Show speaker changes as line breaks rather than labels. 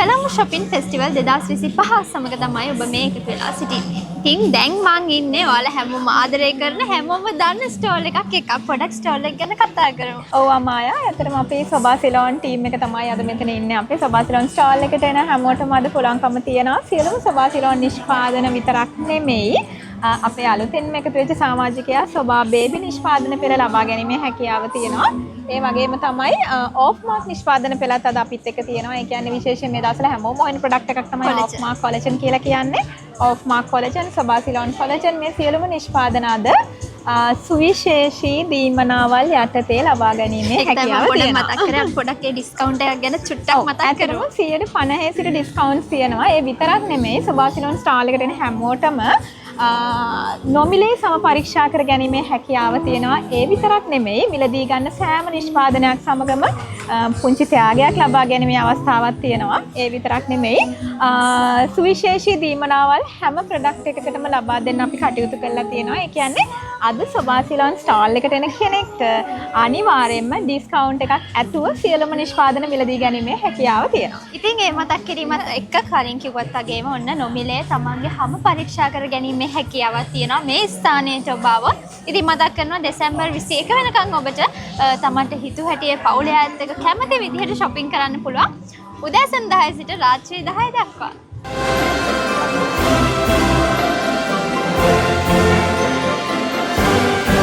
කෙළඹ shopping festival 2025 සමග තමයි ඔබ මේ එකතු වෙලා සිටින්නේ. ඉතින් දැන් මං ඉන්නේ ඔයාලා හැමෝම ආදරය කරන හැමෝම දන්න ස්ටෝල් එකක් ප්‍රොඩක්ට් ස්ටෝල් එක ගැන කතා කරමු.
ඔව් අමායා, ඇත්තටම අපේ සබා සිලෝන් ටීම් එක තමයි අද මෙතන ඉන්නේ. අපේ සබා සිලෝන් ස්ටෝල් එකට එන හැමෝටම අද පුළුවන්කම තියෙනවා සියලුම සබා සිලෝන් නිෂ්පාදන විතරක් නෙමෙයි අපේ අලුතෙන්ම එකතු වෙච්ච සමාජිකයා සබා බේබි නිෂ්පාදන පෙළ ලබා ගැනීමේ හැකියාව තියෙනවා. ඒ වගේම තමයි ඕෆ් මාක් නිෂ්පාදන පෙළත් අද අපිත් එක්ක තියෙනවා. ඒ කියන්නේ විශේෂයෙන් මේ දවස්වල හැමෝම හොයන ප්‍රොඩක්ට් එකක් තමයි ඕෆ් මාක් කොලජන් කියලා කියන්නේ. Off mark collagen, සබා Ceylon collagen මේ සියලුම නිෂ්පාදන අද සුවිශේෂී දීමනාවල් යටතේ ලබා ගැනීමේ හැකියාව තියෙනවා.
මතක් කරගන්න පොඩක් ඒ ඩිස්කවුන්ට් එකක් ගැන චුට්ටක් මතක් කරමු.
150% සිට ඩිස්කවුන්ට්ස් තියෙනවා. ඒ විතරක් නෙමෙයි සබා සිලෝන් ස්ටාල් එකට එන හැමෝටම නොමිලේ සම පරීක්ෂා කර ගැනීමේ හැකියාව තියෙනවා. ඒ විතරක් නෙමෙයි මිලදී ගන්න සෑම නිෂ්පාදනයක් සමගම පුංචි ත්‍යාගයක් ලබා ගැනීමේ අවස්ථාවක් තියෙනවා. ඒ විතරක් නෙමෙයි සුවිශේෂී දීමනාවල් හැම ප්‍රොඩක්ට් එකකටම ලබා දෙන්න අපි කටයුතු කරලා තියෙනවා. ඒ කියන්නේ අද සබා සිලෝන් ස්ටාල් එකට එන කෙනෙක්ට අනිවාර්යයෙන්ම ඩිස්කවුන්ට් එකක් ඇතුව සියලුම නිෂ්පාදන මිලදී ගැනීමේ හැකියාව තියෙනවා.
ඉතින් ඒ මතක් කිරීමත් එක්ක කලින් කිව්වත් වගේම ඔන්න නොමිලේ තමන්ගේ හැම පරීක්ෂා කර ගැනීමේ හැකියාවක් තියෙනවා මේ ස්ථානයට ඔබ આવොත්. ඉතින් මතක් කරනවා දෙසැම්බර් 21 වෙනකන් ඔබට තමන්ට හිතු හැටියේ පවුලේ අයත් එක්ක කැමති විදිහට shopping කරන්න පුළුවන්. උදෑසන 10 සිට රාත්‍රී 10 දක්වා.